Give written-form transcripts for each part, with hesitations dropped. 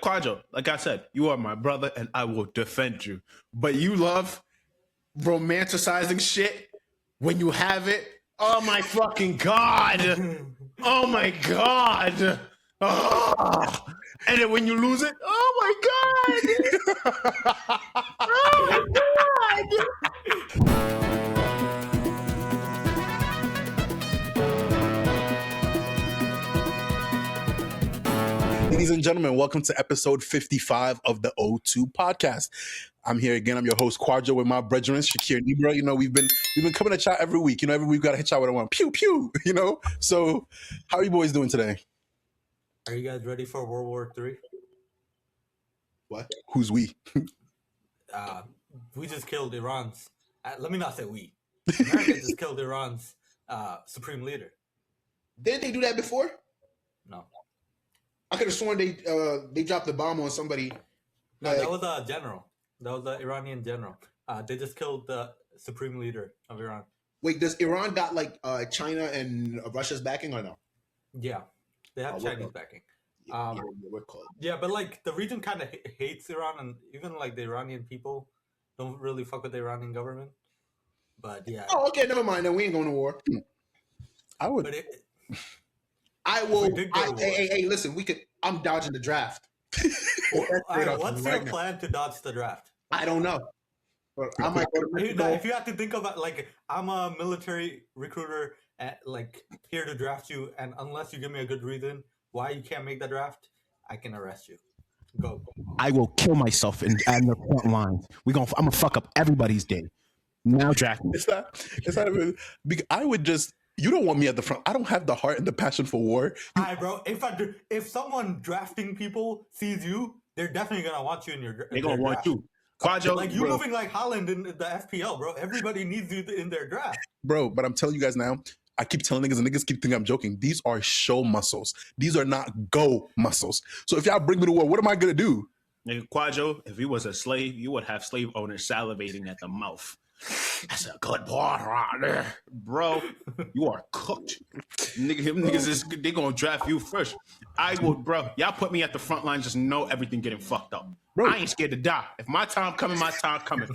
Kwajo, like I said, you are my brother and I will defend you. But you love romanticizing shit when you have it. Oh my fucking God. Oh my God. Oh. And then when you lose it, oh my God. Oh my God. Ladies and gentlemen, welcome to episode 55 of the O2 podcast. I'm here again. I'm your host, Kwajo, with my brethren, Shakir and Ibra. You know, we've been coming to chat every week. You know, every week we got to hit y'all with a one. Pew, pew, you know? So, how are you boys doing today? Are you guys ready for World War III? What? Who's we? We just killed Iran's... let me not say we. America just killed Iran's supreme leader. Didn't they do that before? No. I could have sworn they dropped the bomb on somebody. No, that was a general. That was the Iranian general. They just killed the supreme leader of Iran. Wait, does Iran got like China and Russia's backing or no? Yeah, they have Chinese backing. We're called. Yeah, but like the region kind of hates Iran, and even like the Iranian people don't really fuck with the Iranian government. But yeah. Oh, okay, never mind. Then we ain't going to war. I would. But I will. Hey, listen. I'm dodging the draft. All right, what's your plan to dodge the draft? I don't know. But I might go to Mexico. If you have to think about, like, I'm a military recruiter, like, here to draft you, and unless you give me a good reason why you can't make the draft, I can arrest you. Go. I will kill myself in the front lines. I'm gonna fuck up everybody's day. Now draft me. It's not even, I would just. You don't want me at the front. I don't have the heart and the passion for war. All right, bro. If someone drafting people sees you, they're definitely gonna want you in your. They're gonna want you, Kwajo. Like you moving like Holland in the FPL, bro. Everybody needs you in their draft, bro. But I'm telling you guys now. I keep telling niggas, and niggas keep thinking I'm joking. These are show muscles. These are not go muscles. So if y'all bring me to war, what am I gonna do? Nigga, Kwajo, if he was a slave, you would have slave owners salivating at the mouth. That's a good part right there. Bro, you are cooked. They gonna draft you first. I will, bro. Y'all put me at the front line, just know everything getting fucked up. Bro. I ain't scared to die. If my time coming, my time coming.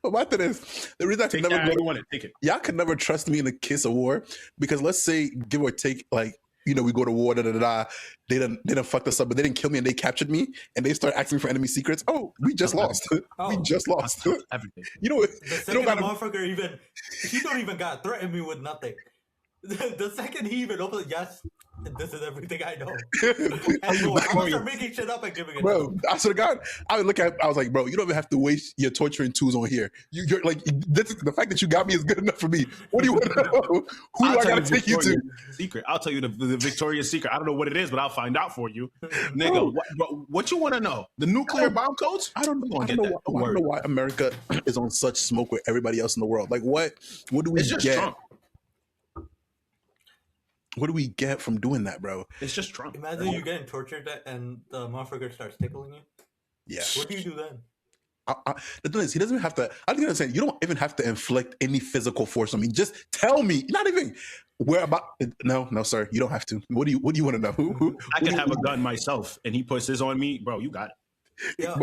But my thing is, the reason I can never take it. Y'all could never trust me in the case of war, because let's say, give or take, like, you know, we go to war, they done fucked us up, but they didn't kill me and they captured me and they start asking for enemy secrets. Oh, we just lost. We just lost. Everything. You know what? The second motherfucker he don't even got threatened me with nothing. The second he even opens, yes, this is everything I know. And so I'm gonna start making shit up and giving it. Bro, I swear to God, I was like, bro, you don't even have to waste your torturing tools on here. You're like, the fact that you got me is good enough for me. What do you want to know? Who do I gotta take you to? Secret. I'll tell you the Victoria's secret. I don't know what it is, but I'll find out for you, nigga. What you want to know? The nuclear bomb codes? I don't know why America is on such smoke with everybody else in the world. Like, what do we get? Trump. What do we get from doing that, bro? It's just Trump. Imagine you getting tortured and the motherfucker starts tickling you. Yeah. What do you do then? The thing is, he doesn't even have to. I think I'm saying you don't even have to inflict any physical force on me. Just tell me. Not even where about. No, sir. You don't have to. What do you want to know? I can have a gun myself, and he puts his on me, bro. You got it. Yeah.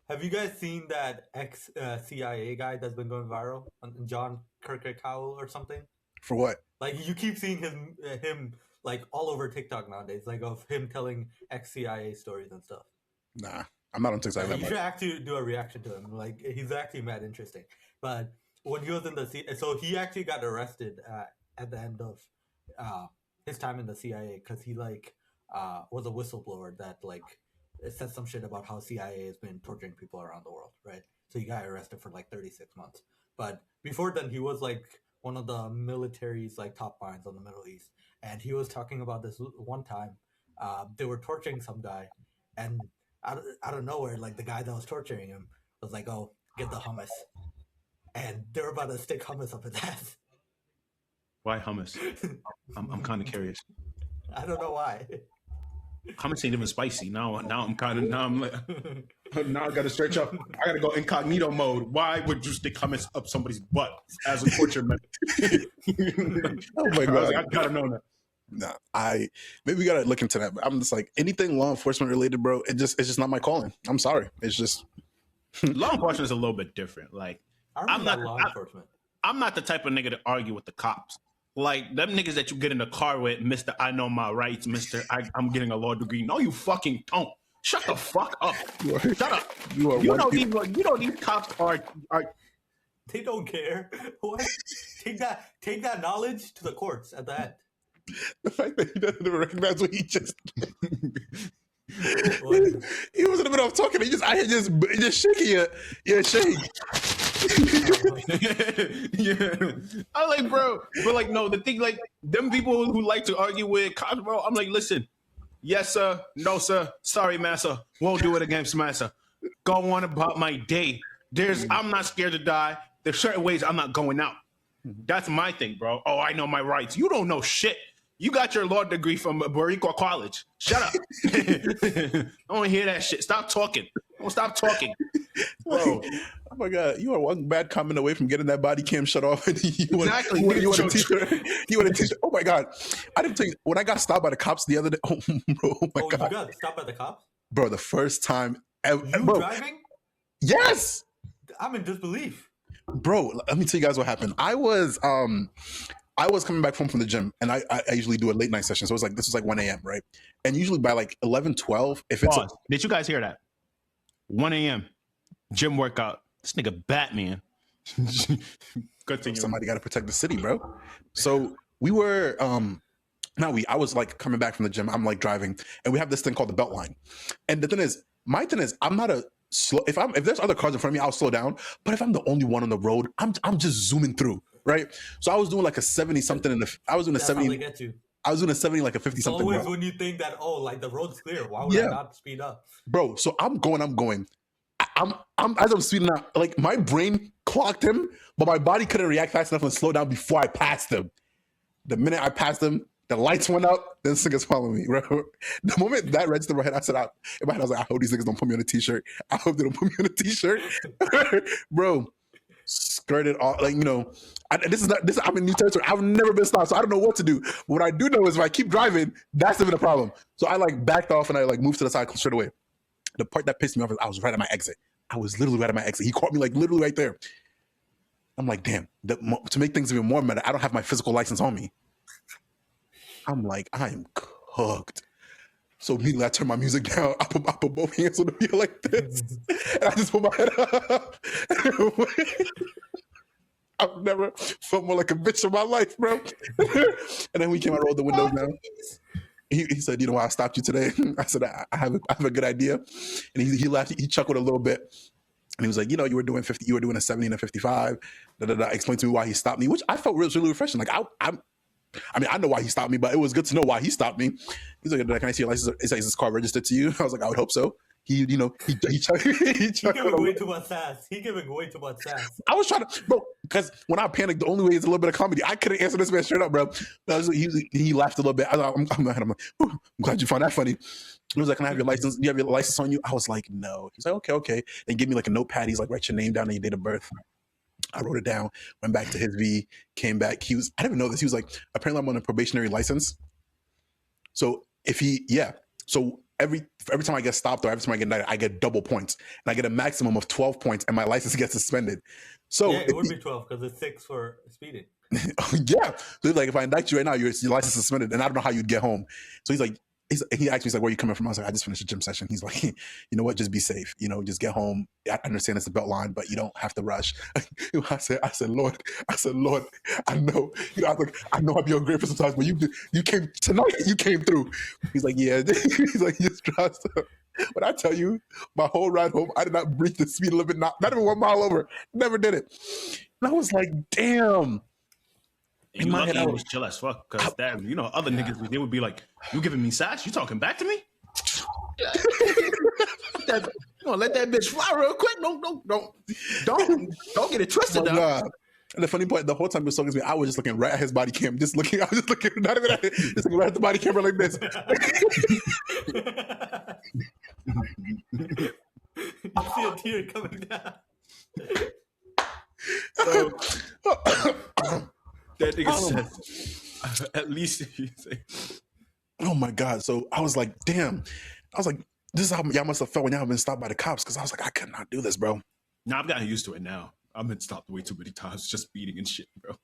Have you guys seen that ex CIA guy that's been going viral, John Kirkconnell or something? For what? Like, you keep seeing him like all over TikTok nowadays, like of him telling ex-CIA stories and stuff. Nah, I'm not on TikTok that much. You should actually do a reaction to him. Like, he's actually mad interesting. But when he was in the CIA, so he actually got arrested at the end of his time in the CIA because he like was a whistleblower that like said some shit about how CIA has been torturing people around the world, right? So he got arrested for like 36 months. But before then, he was like one of the military's like top minds on the Middle East, and he was talking about this one time. They were torturing some guy, and out of nowhere, like the guy that was torturing him was like, "Oh, get the hummus," and they were about to stick hummus up his ass. Why hummus? I'm kind of curious. I don't know why. Hummus ain't even spicy. Now I'm like, now I gotta stretch up. I gotta go incognito mode. Why would you stick hummus up somebody's butt as a torture method? Oh my God. I gotta know that. Nah, maybe we gotta look into that. But I'm just like anything law enforcement related, bro. It's just not my calling. I'm sorry. It's just Law enforcement is a little bit different. Like, I'm not law enforcement. I'm not the type of nigga to argue with the cops. Like, them niggas that you get in the car with, Mr. I know my rights, Mr. I'm getting a law degree. No, you fucking don't. Shut the fuck up. Shut up. You know these cops are They don't care. What? Take that knowledge to the courts at the end. the fact that he doesn't even recognize what he just he was in the middle of talking. He just shaking your shake. Yeah. I'm like, bro, but like, no, the thing, like, them people who like to argue with cops, bro, I'm like, listen, yes, sir, no, sir, sorry, massa, won't do it again, massa. Go on about my day. I'm not scared to die. There's certain ways I'm not going out. That's my thing, bro. Oh, I know my rights. You don't know shit. You got your law degree from Boricua College. Shut up. I don't want to hear that shit. Stop talking. Don't stop talking. Bro. Oh my God, you are one bad comment away from getting that body cam shut off. You want a t-shirt. Oh my God. I didn't tell you, when I got stopped by the cops the other day. Oh, bro, oh my God. You got stopped by the cops? Bro, the first time ever. You driving? Yes. I'm in disbelief. Bro, let me tell you guys what happened. I was coming back home from the gym, and I usually do a late night session. So this was like 1 a.m., right? And usually by like 11, 12, if it's... Did you guys hear that? 1 a.m., gym workout. This nigga Batman. Somebody got to protect the city, bro. So we were... I was like coming back from the gym. I'm like driving, and we have this thing called the belt line. And the thing is, my thing is, I'm not a... slow. If there's other cars in front of me, I'll slow down. But if I'm the only one on the road, I'm just zooming through, right? So I was doing like a 70 something I was doing a 70. Get you. I was doing a 70 like a 50 something. Always when you think that like the road's clear, why would I not speed up, bro? So I'm going. I'm as I'm speeding up, like my brain clocked him, but my body couldn't react fast enough and slow down before I passed him. The minute I passed him, the lights went up, then this nigga's following me, bro. The moment that registered in my head, I said, in my head, I was like, I hope these niggas don't put me on a t-shirt. I hope they don't put me on a t-shirt. Bro, skirted off, like, I'm in new territory. I've never been stopped, so I don't know what to do. But what I do know is if I keep driving, that's even a problem. So I like backed off and I like moved to the side straight away. The part that pissed me off is I was right at my exit. I was literally right at my exit. He caught me like literally right there. I'm like, damn, to make things even more meta, I don't have my physical license on me. I'm like, I am cooked. So immediately I turn my music down. I put both hands on the wheel like this. And I just put my head up. I've never felt more like a bitch in my life, bro. And then we came out, rolled the windows down. He said, you know why I stopped you today? I said, I have a good idea. And he laughed, he chuckled a little bit. And he was like, you were doing 50, you were doing a 70 and a 55. Explained to me why he stopped me, which I felt really refreshing. Like I know why he stopped me, but it was good to know why he stopped me. He's like, can I see your license? Is this car registered to you? I was like, I would hope so. He giving way too much sass. I was trying to, bro, because when I panicked, the only way is a little bit of comedy. I couldn't answer this man straight up, bro. He laughed a little bit. I'm glad you found that funny. He was like, can I have your license? Do you have your license on you? I was like, no. He's like, okay. Then give me like a notepad. He's like, write your name down and your date of birth. I wrote it down, went back to his V, came back. I didn't even know this. He was like, apparently I'm on a probationary license. So so every time I get stopped or every time I get indicted, I get double points. And I get a maximum of 12 points and my license gets suspended. So it would be 12 because it's 6 for speeding. Yeah. So like, if I indict you right now, your license is suspended and I don't know how you'd get home. So he asked me, he's like, where are you coming from? I was like, I just finished a gym session. He's like, you know what? Just be safe. Just get home. I understand it's a belt line, but you don't have to rush. I said, Lord, I know. I know I'd be ungrateful sometimes, but you came tonight. You came through. He's like, yeah. He's like, you trust. But I tell you, my whole ride home, I did not breach the speed limit. Not even 1 mile over. Never did it. And I was like, damn. And you lucky was chill as fuck, because other niggas, they would be like, you giving me sass? You talking back to me? Let that bitch fly real quick. Don't get it twisted. And the funny part, the whole time he was talking to me, I was just looking right at his body cam, I was just looking, not even at it, just looking right at the body camera like this. I see a tear coming down. So, that nigga said, At least Oh my God. So I was like, damn. I was like, this is how y'all must have felt when y'all been stopped by the cops. Cause I was like, I could not do this, bro. now I've gotten used to it now. I've been stopped way too many times, just speeding and shit, bro.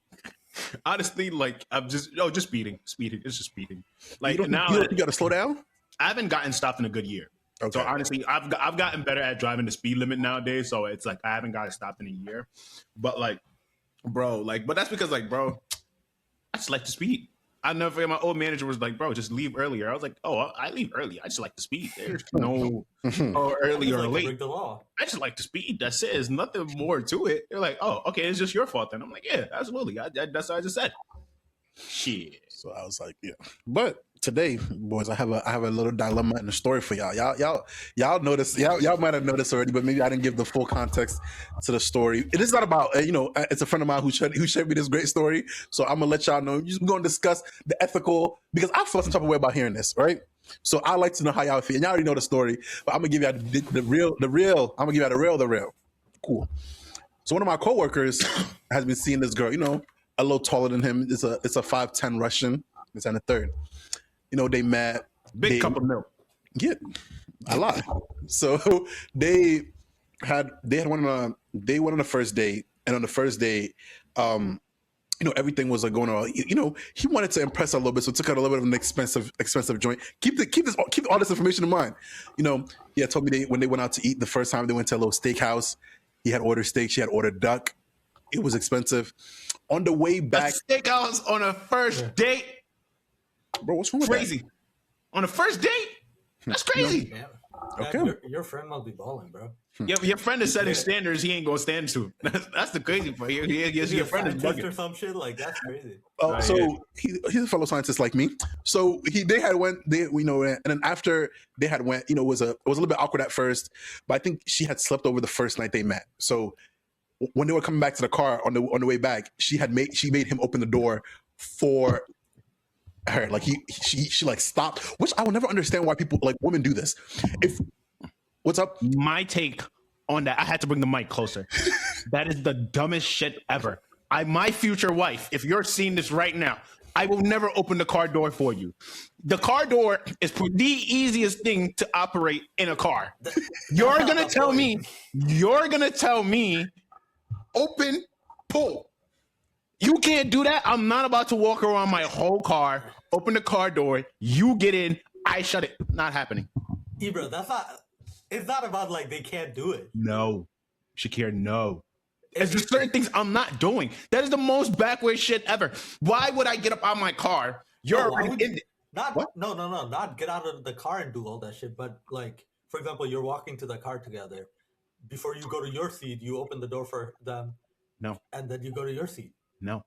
Honestly, like I'm just speeding. It's just speeding. Like now, you got to slow down. I haven't gotten stopped in a good year. Okay. So honestly, I've gotten better at driving the speed limit nowadays. So it's like I haven't gotten stopped in a year. But like, bro, like, but that's because like, bro, I just like to speed. I never forget my old manager was like, bro, just leave earlier. I was like, oh, I leave early. I just like to speed. There's no early or late. Break the law. I just like to speed. That's it. There's nothing more to it. They're like, oh, okay, it's just your fault then. I'm like, yeah, absolutely. That's what I just said. Shit. So I was like, yeah. But today, boys, I have a little dilemma and a story for y'all. Y'all notice. Y'all might have noticed already, but maybe I didn't give the full context to the story. It is not about it's a friend of mine who shared me this great story. So I'm gonna let y'all know. We're gonna discuss the ethical, because I feel some type of way about hearing this, right? So I like to know how y'all feel. And y'all already know the story, but I'm gonna give y'all the real. I'm gonna give y'all the real. Cool. So one of my coworkers has been seeing this girl, a little taller than him. It's a 5'10" Russian. It's on the third. They met. Big cup of milk. Yeah, a lot. So they went on the first date, and on the first date, everything was like going on. He wanted to impress her a little bit, so took out a little bit of an expensive joint. Keep all this information in mind. He had told me when they went out to eat the first time, they went to a little steakhouse. He had ordered steak. She had ordered duck. It was expensive. On the way back, a steakhouse on a first date. Bro, what's wrong with crazy? That? On a first date? That's crazy. Yeah. Okay. Your friend must be balling, bro. Your friend is setting standards he ain't gonna stand to. That's the crazy part. Your friend is bugging or some shit. Like, that's crazy. He's a fellow scientist like me. So they had went, and then after they had went, it was a little bit awkward at first, but I think she had slept over the first night they met. So when they were coming back to the car on the way back, she made him open the door for her. Like she like stopped, which I will never understand why people, like, women do this. What's up? My take on that, I had to bring the mic closer. That is the dumbest shit ever. My future wife, if you're seeing this right now, I will never open the car door for you. The car door is the easiest thing to operate in a car. You're gonna tell me, open, pull. You can't do that. I'm not about to walk around my whole car, open the car door, you get in, I shut it. Not happening. Bro, it's not about like they can't do it. No. Shakir, no. There's just certain things I'm not doing. That is the most backward shit ever. Why would I get up out my car? You're already in it. Not get out of the car and do all that shit. But like, for example, you're walking to the car together. Before you go to your seat, you open the door for them. No. And then you go to your seat. No.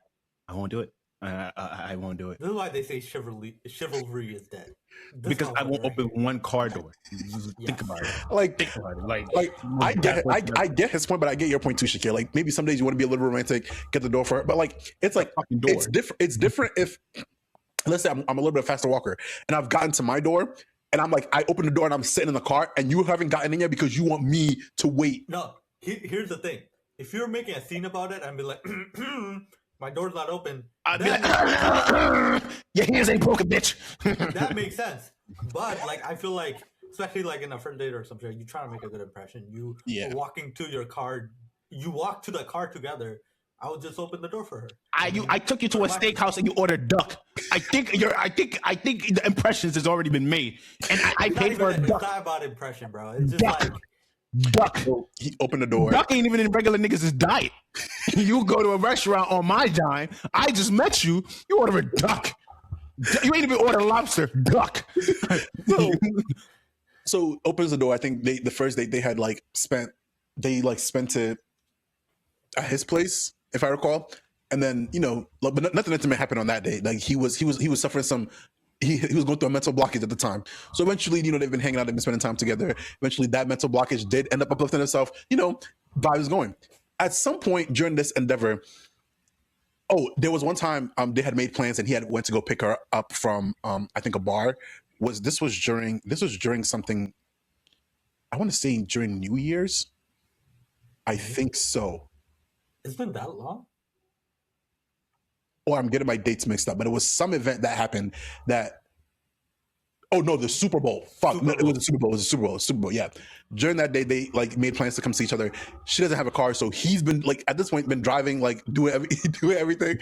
I won't do it. I won't do it. This is why they say chivalry is dead. Because I won't open one car door. Think about it. Like I get his point, but I get your point too, Shakir. Like, maybe some days you want to be a little romantic, get the door for it, but like it's like it's different. It's different if, let's say I'm a little bit faster walker and I've gotten to my door and I'm like, I open the door and I'm sitting in the car and you haven't gotten in yet because you want me to wait. No, here's the thing. If you're making a scene about it and be like, my door's not open, I'd be like, your hands ain't broken, bitch. That makes sense. But like, I feel like, especially like in a first date or something, you try to make a good impression. You walking to your car, you walk to the car together. I would just open the door for her. I took you to a steakhouse and you ordered duck. I think the impressions has already been made, and I paid for a duck. It's not about impression, bro. It's just like duck. He opened the door. Duck ain't even in regular niggas' diet. You go to a restaurant on my dime. I just met you. You order a duck. You ain't even order lobster. Duck. So opens the door. I think the first date they had spent it at his place, if I recall. And then but nothing intimate happened on that day. Like he was suffering some. He was going through a mental blockage at the time. So eventually, they've been hanging out, they've been spending time together. Eventually, that mental blockage did end up uplifting itself. Vibe is going. At some point during this endeavor, there was one time they had made plans and he had went to go pick her up from I think a bar. This was during something, I want to say during New Year's. I think so. It's been that long? or I'm getting my dates mixed up, but it was some event that happened that. Oh no, the Super Bowl. Fuck, no, it was the Super Bowl. It was the Super Bowl. Super Bowl. Yeah. During that day, they like made plans to come see each other. She doesn't have a car, so he's been like at this point been driving, like doing everything.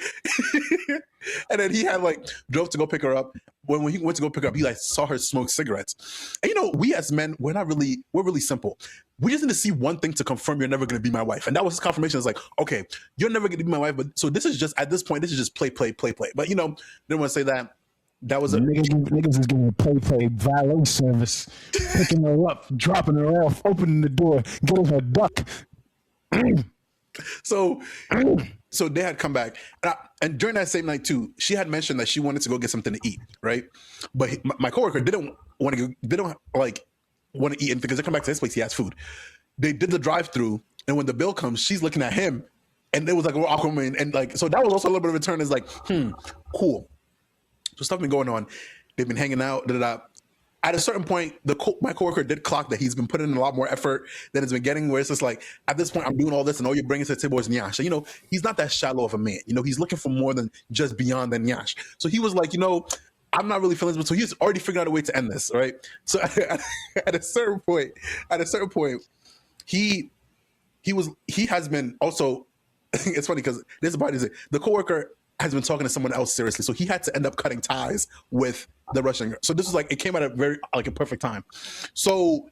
And then he had like drove to go pick her up. When he went to go pick her up, he like saw her smoke cigarettes. And you know, we as men, we're really simple. We just need to see one thing to confirm you're never going to be my wife. And that was his confirmation. It's like, okay, you're never going to be my wife. But so this is just at this point, this is just play. But you know, didn't want to say that. That was niggas is getting play valet service, picking her up, dropping her off, opening the door, getting her duck. So they had come back, and during that same night too, she had mentioned that she wanted to go get something to eat, right? But my coworker didn't want to eat anything because they come back to his place, he has food. They did the drive-through, and when the bill comes, she's looking at him, and it was like a awkward, and like so that was also a little bit of a turn. Is like, cool. So stuff been going on. They've been hanging out. At a certain point, my coworker did clock that he's been putting in a lot more effort than it's been getting. Where it's just like, at this point, I'm doing all this, and all you're bringing to the table is nyash. You know, he's not that shallow of a man. You know, he's looking for more than just beyond the nyash. So he was like, you know, I'm not really feeling this. So he's already figured out a way to end this, right? So at a certain point, he has been also. It's funny because this is part of it. The coworker has been talking to someone else seriously, so he had to end up cutting ties with the Russian girl. So this is like, it came at a very like a perfect time. So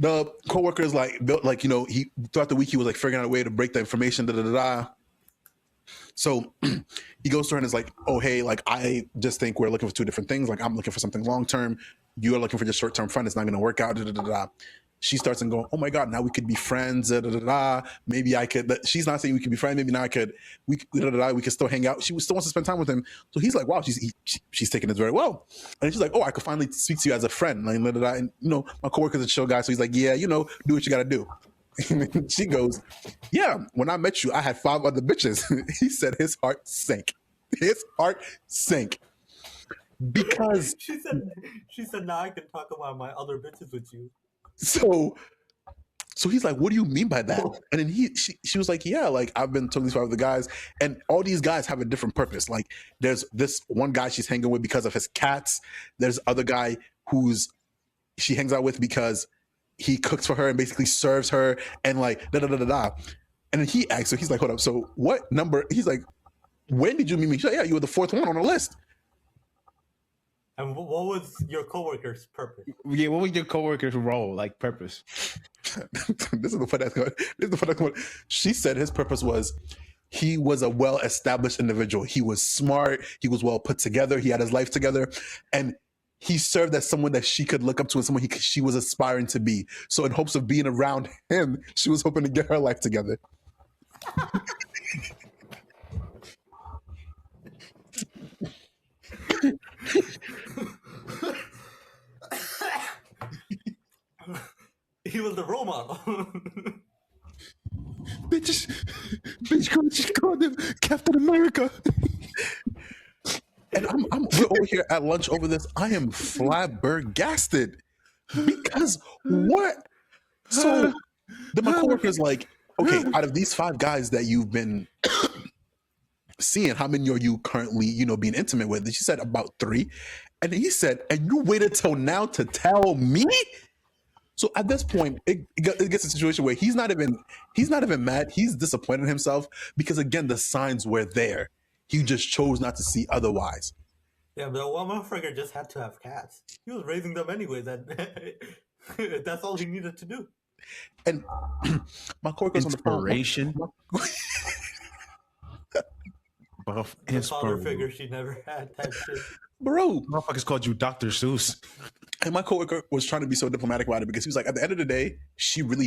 the coworker is like, you know, he throughout the week he was like figuring out a way to break the information. So he goes to her and is like, oh hey, like I just think we're looking for two different things. Like I'm looking for something long term. You are looking for just short term fun. It's not going to work out. She starts and going, oh my God, now we could be friends. Maybe I could. She's not saying we could be friends. Maybe now I could. We could still hang out. She still wants to spend time with him. So he's like, wow, she's taking this very well. And she's like, oh, I could finally speak to you as a friend. And you know, my coworker's a chill guy, so he's like, yeah, you know, do what you got to do. And she goes, yeah, when I met you, I had 5 other bitches. He said his heart sank. His heart sank. Because she said, now I can talk about my other bitches with you. So he's like, what do you mean by that? And then she was like, yeah, like I've been talking to 5 other guys, and all these guys have a different purpose. Like there's this one guy she's hanging with because of his cats. There's other guy she hangs out with because he cooks for her and basically serves her and like And then he asks her, he's like, hold up, so what number? He's like, when did you meet me? She's like, yeah, you were the 4th one on the list. And what was your coworker's purpose? Yeah, what was your coworker's role, like purpose? This is the funny one. She said his purpose was he was a well-established individual. He was smart. He was well put together. He had his life together, and he served as someone that she could look up to and someone she was aspiring to be. So in hopes of being around him, she was hoping to get her life together. He was the role model. Bitch called him Captain America. And we're over here at lunch over this. I am flabbergasted because what? So my coworker's like, okay, out of these 5 guys that you've been seeing, how many are you currently, you know, being intimate with? And she said about 3. And he said, and you waited till now to tell me? So at this point, it gets a situation where he's not even mad. He's disappointed in himself because again, the signs were there. He just chose not to see otherwise. Yeah, but one motherfucker just had to have cats. He was raising them anyways, and that's all he needed to do. And my coworker's on the phone. Inspiration. The father figure she never had that shit. Bro, motherfuckers called you Dr. Seuss. And my coworker was trying to be so diplomatic about it because he was like, at the end of the day,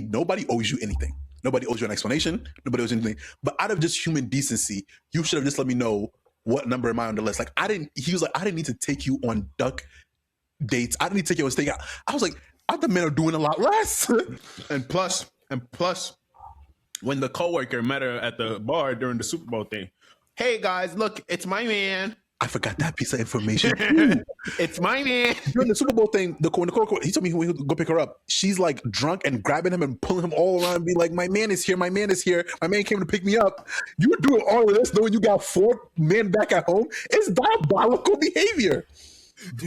nobody owes you anything. Nobody owes you an explanation. Nobody owes you anything. But out of just human decency, you should have just let me know what number am I on the list. Like he was like, I didn't need to take you on duck dates. I didn't need to take you on steak out. I was like, other men are doing a lot less. And plus, when the coworker met her at the bar during the Super Bowl thing, hey guys, look, it's my man. I forgot that piece of information. It's my man. During the Super Bowl thing, he told me he would go pick her up. She's like drunk and grabbing him and pulling him all around and be like, my man is here. My man is here. My man came to pick me up. You're doing all of this knowing you got 4 men back at home. It's diabolical behavior.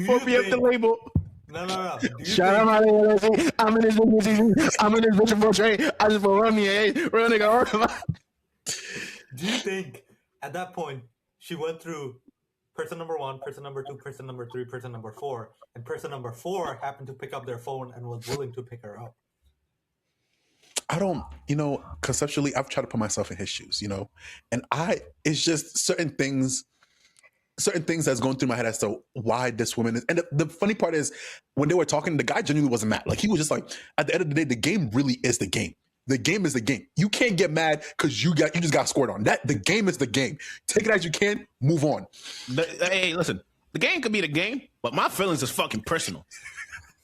4 p.m. the label. No. Shout out my nigga. I'm in this bitch for trade. I just want to run me, real nigga. Do you think at that point she went through person number 1, person number 2, person number 3, person number 4, and person number 4 happened to pick up their phone and was willing to pick her up? I don't, conceptually, I've tried to put myself in his shoes, and it's just certain things that's going through my head as to why this woman is. And the funny part is when they were talking, the guy genuinely wasn't mad. Like, he was just like, at the end of the day, the game really is the game. The game is the game. You can't get mad because you just got scored on. The game is the game. Take it as you can, move on. Hey, listen, the game could be the game, but my feelings is fucking personal.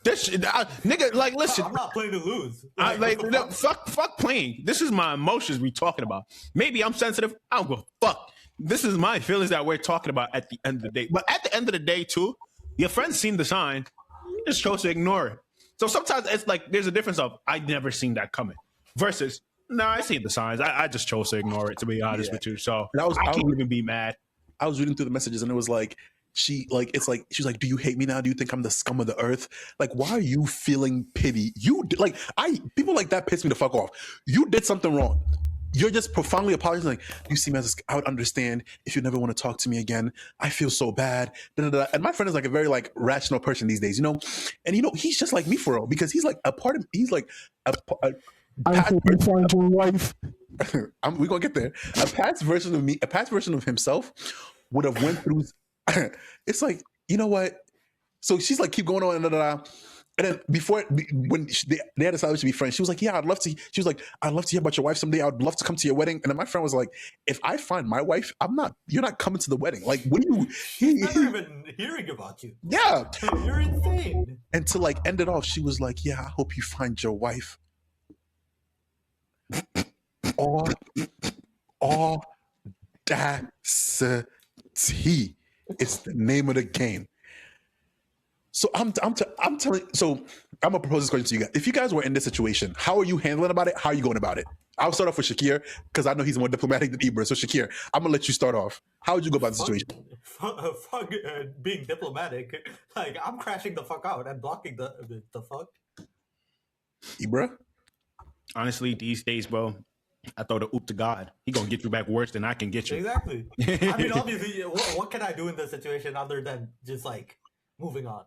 This shit, nigga, like, listen. I'm not playing to lose. Fuck playing. This is my emotions we talking about. Maybe I'm sensitive. I don't give a fuck. This is my feelings that we're talking about at the end of the day. But at the end of the day, too, your friend's seen the sign. You just chose to ignore it. So sometimes it's like there's a difference of I never seen that coming versus I seen the signs. I just chose to ignore it, to be honest with you. So I can't even be mad. I was reading through the messages and it was like, she's like, do you hate me now? Do you think I'm the scum of the earth? Like, why are you feeling pity? People like that piss me the fuck off. You did something wrong. You're just profoundly apologizing. Like, you see me as I would understand if you never want to talk to me again. I feel so bad. And my friend is like a very like rational person these days, And he's just like me for real because he's like a part of. He's like a I hope you find your wife. We're gonna get there. A past version of me, a past version of himself, would have went through. It's like, you know what? So she's like, keep going on, and then when they had decided to be friends, she was like, yeah, I'd love to. She was like, I'd love to hear about your wife someday. I'd love to come to your wedding. And then my friend was like, if I find my wife, you're not coming to the wedding. Like, what do you? She's never even hearing about you. Yeah, you're insane. And to like end it off, she was like, yeah, I hope you find your wife. Audacity is the name of the game. So I'm telling. So I'm gonna propose this question to you guys. If you guys were in this situation, how are you handling about it? How are you going about it? I'll start off with Shakir because I know he's more diplomatic than Ibra. So Shakir, I'm gonna let you start off. How would you go about the situation? Fuck being diplomatic. Like, I'm crashing the fuck out and blocking the fuck. Ibra? Honestly, these days, bro, I throw the oop to God. He gonna get you back worse than I can get you. Exactly. I mean, obviously, what can I do in this situation other than just like moving on?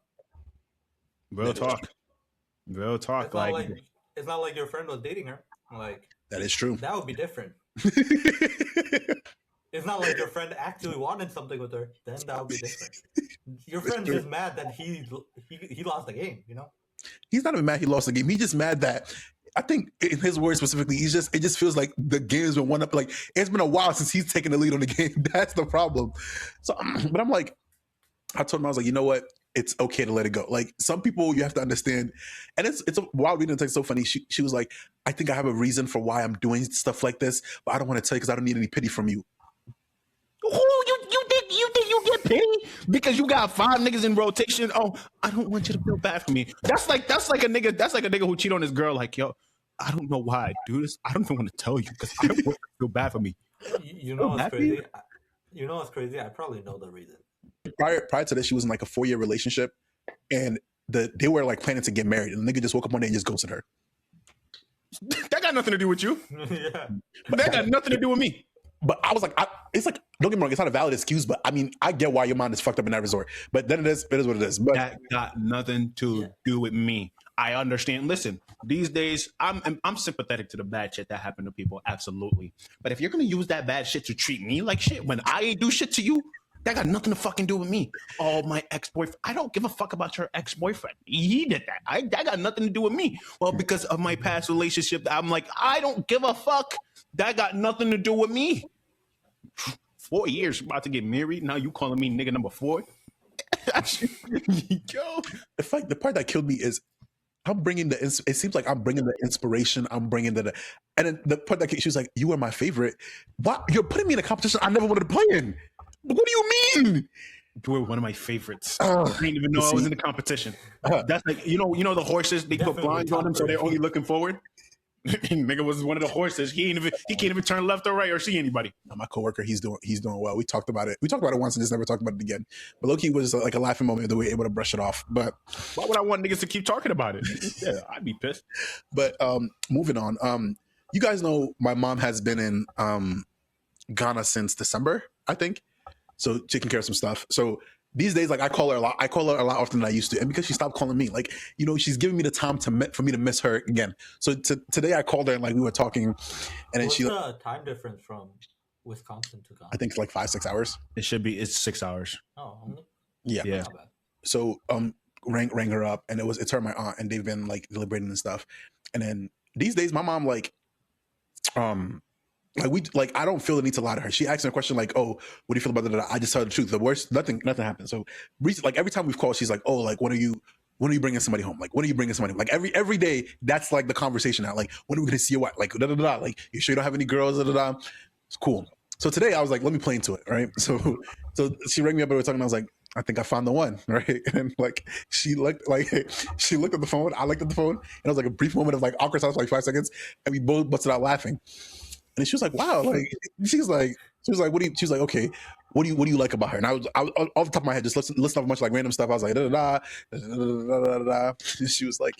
Real talk. It's not like your friend was dating her. Like, that is true. That would be different. It's not like your friend actually wanted something with her. Then that would be different. Your friend's just mad that he lost the game. He's not even mad he lost the game. He's just mad that, I think in his words specifically, it just feels like the game's been won up. Like, it's been a while since he's taken the lead on the game. That's the problem. So, but I'm like, I told him, I was like, you know what? It's okay to let it go. Like, some people you have to understand. And it's while reading the text, so funny. She was like, I think I have a reason for why I'm doing stuff like this, but I don't want to tell you because I don't need any pity from you. You think you get pity because you got 5 niggas in rotation? Oh, I don't want you to feel bad for me. That's like a nigga who cheat on his girl. Like, yo, I don't know why I do this. I don't even want to tell you because I don't want you to feel bad for me. You know what's crazy? You know what's crazy? I probably know the reason. Prior to this, she was in like a 4-year relationship, and they were like planning to get married, and the nigga just woke up one day and just ghosted her. That got nothing to do with you. Yeah, that got nothing to do with me. But I was like, it's like, don't get me wrong, it's not a valid excuse, but I mean, I get why your mind is fucked up in that resort. But then it is what it is. But that got nothing to do with me. I understand. Listen, these days, I'm sympathetic to the bad shit that happened to people, absolutely. But if you're gonna use that bad shit to treat me like shit when I ain't do shit to you, that got nothing to fucking do with me. Oh, my ex-boyfriend. I don't give a fuck about your ex-boyfriend. He did that. That got nothing to do with me. Well, because of my past relationship, I'm like, I don't give a fuck. That got nothing to do with me. 4 years about to get married. Now you calling me nigga number 4? Yo, the part that killed me is I'm bringing it seems like I'm bringing the inspiration. I'm bringing and then the part that she was like, you are my favorite. What? You're putting me in a competition I never wanted to play in. What do you mean? You were one of my favorites. Oh, I didn't even know I was in the competition. That's like you know the horses. They put blinds on them, so they're only looking forward. Nigga was one of the horses. He can't even turn left or right or see anybody. My coworker, he's doing well. We talked about it. We talked about it once and just never talked about it again. But low-key was like a laughing moment that we were able to brush it off. But why would I want niggas to keep talking about it? Yeah, I'd be pissed. But moving on. You guys know my mom has been in Ghana since December, I think. So taking care of some stuff. So these days, like I call her a lot. I call her a lot often than I used to, and because she stopped calling me, like she's giving me the time for me to miss her again. So today I called her and like we were talking, and then What's the time difference from Wisconsin to Ghana? I think it's like 5-6 hours. It should be. It's 6 hours. Oh, only? Yeah. So rang her up, and it's her and my aunt, and they've been like deliberating and stuff. And then these days, my mom like I don't feel the need to lie to her. She asked me a question like, "Oh, what do you feel about that?" I just tell her the truth. The worst, nothing happened. So, like every time we've called, she's like, "Oh, like when are you bringing somebody home? Like when are you bringing somebody home?" Like every day, that's like the conversation now. Like when are we gonna see your wife? Like da da da. Like you sure you don't have any girls? Da da da. It's cool. So today I was like, let me play into it, right? So she rang me up and we were talking. And I was like, I think I found the one, right? And like she looked at the phone. I looked at the phone, and it was like a brief moment of like awkward silence for like 5 seconds, and we both busted out laughing. And she was like, "Wow!" Like she was like, She was like, "Okay, what do you like about her?" And I was off the top of my head just listen off a bunch of like random stuff. I was like, "Da da da da da da." She was like,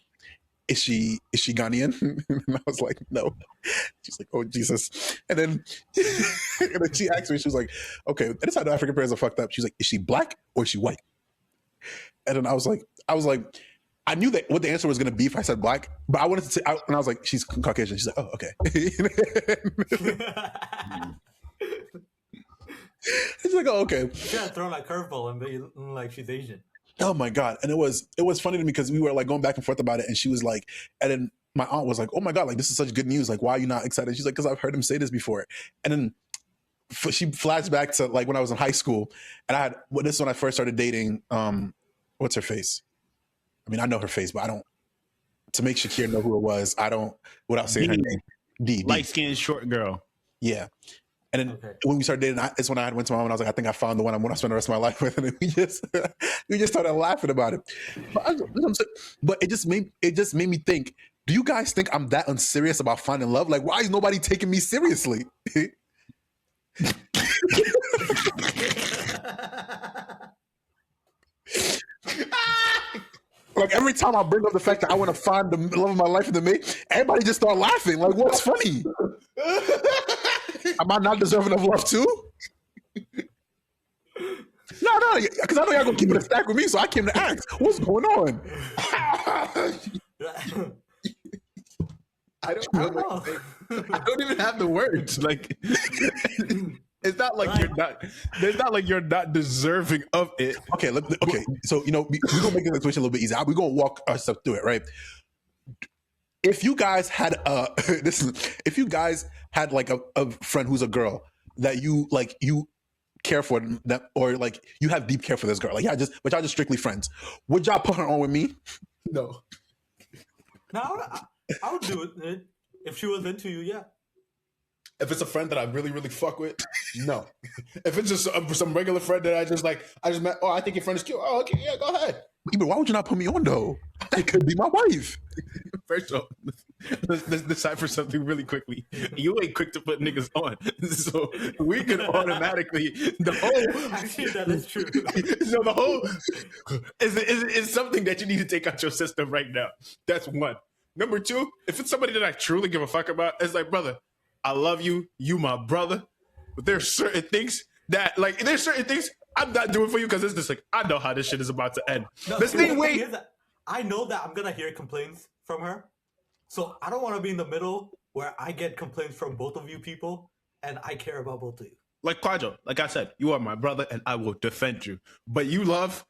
"Is she Ghanaian?" And I was like, "No." She's like, "Oh Jesus!" And then she asked me, she was like, "Okay, and this how the African parents are fucked up." She's like, "Is she black or is she white?" And then I was like. I knew that what the answer was going to be if I said black, but I wanted to say, and I was like, she's Caucasian. She's like, oh, okay. She's like, oh, okay. You should have thrown a curveball and be like, she's Asian. Oh my God. And it was funny to me because we were like going back and forth about it. And she was like, and then my aunt was like, oh my God, like this is such good news. Like, why are you not excited? She's like, because I've heard him say this before. And then she flashed back to like when I was in high school and this is when I first started dating, what's her face? I mean, I know her face, but I don't. To make Shakir know who it was, I don't. Without saying her name, D. Light-skinned short girl. Yeah, and then when we started dating, it's when I went to my mom and I was like, I think I found the one I'm going to spend the rest of my life with, and then we just started laughing about it. But it just made me think. Do you guys think I'm that unserious about finding love? Like, why is nobody taking me seriously? Like every time I bring up the fact that I want to find the love of my life in the mate, everybody just start laughing. Like, what's funny? Am I not deserving of love too? No, because I know y'all gonna keep it a stack with me, so I came to ask, what's going on? I don't even have the words. Like, it's not like you're not. It's not like you're not deserving of it. Okay. So we're gonna make the situation a little bit easier. We're gonna walk ourselves through it, right? If you guys had if you guys had like a friend who's a girl that you care for that, or like you have deep care for this girl, like but y'all just strictly friends, would y'all put her on with me? No, I would do it if she was into you. Yeah. If it's a friend that I really, really fuck with, no. If it's just some regular friend that I just met, oh, I think your friend is cute. Oh, okay, yeah, go ahead. But why would you not put me on though? It could be my wife. First of all, let's decipher something really quickly. You ain't quick to put niggas on, so we could automatically Actually, that is true. So the whole is something that you need to take out your system right now. That's one. Number two, if it's somebody that I truly give a fuck about, it's like, brother, I love you. You my brother. But there's certain things I'm not doing for you because it's just like, I know how this shit is about to end. No, I know that I'm going to hear complaints from her. So I don't want to be in the middle where I get complaints from both of you people and I care about both of you. Like Kwajo, like I said, you are my brother and I will defend you. But you love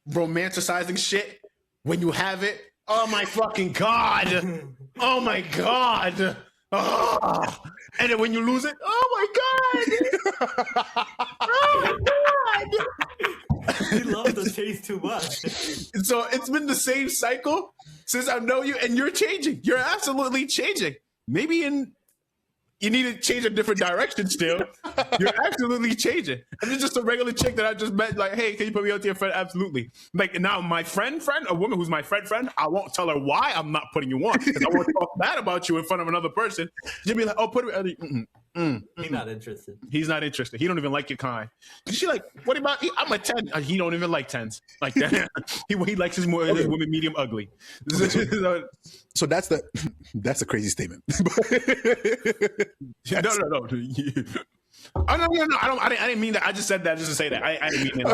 romanticizing shit when you have it. Oh my fucking God. Oh my God. Oh. And then when you lose it, oh my God! Oh my God! You love the chase too much. So it's been the same cycle since I know you, and you're changing. You're absolutely changing. Maybe You need to change a different direction still. You're absolutely changing. And it's just a regular chick that I just met, like, hey, can you put me out to your friend? Absolutely. Like, now my friend, a woman who's my friend, I won't tell her why I'm not putting you on. Because I won't talk bad about you in front of another person. She'll be like, oh, put me. He's not interested. He's not interested. He don't even like your kind. She like, what about? I'm a 10. He don't even like 10s like that. he likes his women medium ugly. So that's a crazy statement. No. Oh no! I didn't mean that. I just said that just to say that. I didn't mean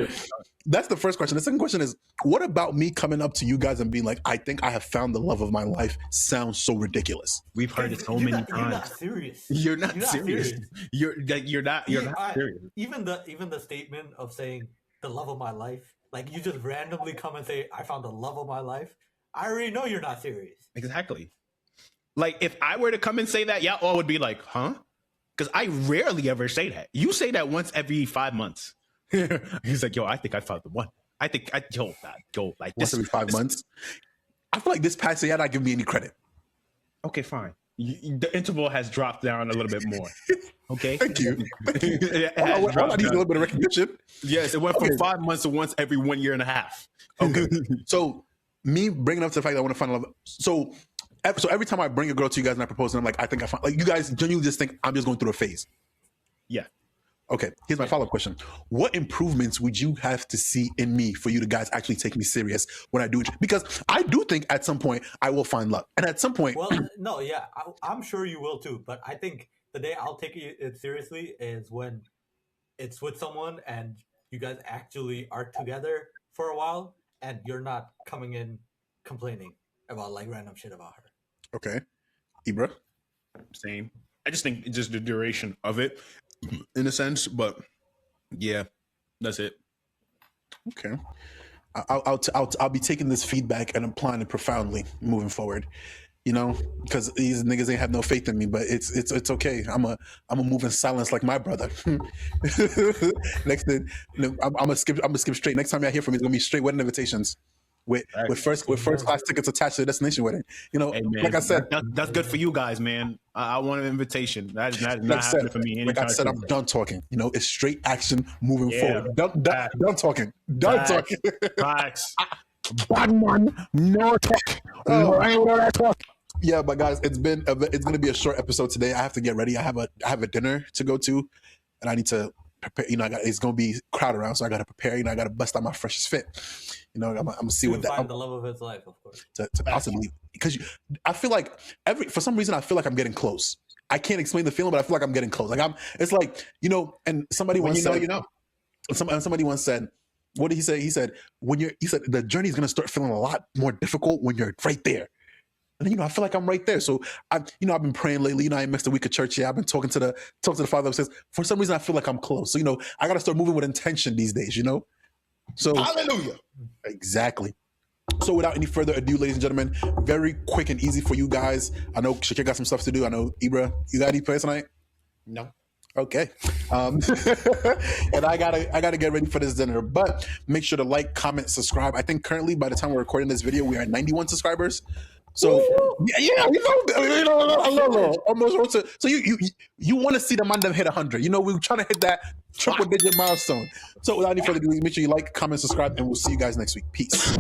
it. So that's the first question. The second question is, what about me coming up to you guys and being like, I think I have found the love of my life? Sounds so ridiculous. We've heard it so many times. You're not serious. You're not serious. You're not serious. Even the statement of saying the love of my life, like you just randomly come and say, I found the love of my life. I already know you're not serious. Exactly. Like if I were to come and say that, y'all all would be like, huh? Because I rarely ever say that. You say that once every 5 months. He's like, yo, I think I found the one. Like once every 5 months. I feel like this past year, you're not giving me any credit. Okay, fine. The interval has dropped down a little bit more. Okay. Thank you. I need a little bit of recognition. Yes, it went from 5 months to once every 1 year and a half. Okay. So me bringing up to the fact that I want to find love. So every time I bring a girl to you guys and I propose, and I'm like, I think I found, like, you guys genuinely just think I'm just going through a phase. Yeah. Okay. Here's my follow-up question. What improvements would you have to see in me for you to guys actually take me serious when I do it? Because I do think at some point I will find love. And at some point. Well, no, yeah, I'm sure you will too. But I think the day I'll take it seriously is when it's with someone and you guys actually are together for a while and you're not coming in complaining about like random shit about her. Okay. Ibra? Same. I just think just the duration of it in a sense, but yeah, that's it. Okay. I'll be taking this feedback and applying it profoundly moving forward. You know, because these niggas ain't have no faith in me, but it's okay. I'm a move in silence like my brother. Next thing, I'm gonna skip straight. Next time I hear from me, it's gonna be straight wedding invitations with first class tickets attached to the destination wedding. You know, hey, like I said, that's good for you guys, man. I want an invitation. That is not happening for me. Like I said, I'm done talking. You know, it's straight action moving forward. Done talking. Done talking. Facts. Bad man, no talk. No talk. Yeah, but guys, it's going to be a short episode today. I have to get ready. I have a dinner to go to, and I need to prepare. You know, it's going to be crowd around, so I got to prepare. You know, I got to bust out my freshest fit. You know, I'm gonna see what that. Find the love of his life, of course. To possibly, because I feel like for some reason I feel like I'm getting close. I can't explain the feeling, but I feel like I'm getting close. Like it's like, you know, and somebody once said, somebody once said, what did he say? He said the journey is gonna start feeling a lot more difficult when you're right there. And you know, I feel like I'm right there. So I've been praying lately. You know, I missed a week of church here. I've been talking to the Father upstairs. For some reason, I feel like I'm close. So, you know, I got to start moving with intention these days, you know? So hallelujah. Exactly. So without any further ado, ladies and gentlemen, very quick and easy for you guys. I know Shakir got some stuff to do. I know Ibra, you got any plans tonight? No. Okay. And I gotta get ready for this dinner. But make sure to like, comment, subscribe. I think currently by the time we're recording this video, we are at 91 subscribers. So yeah, almost. So you want to see the man them hit 100? You know, we're trying to hit that triple digit milestone. So without any further ado, make sure you like, comment, subscribe, and we'll see you guys next week. Peace.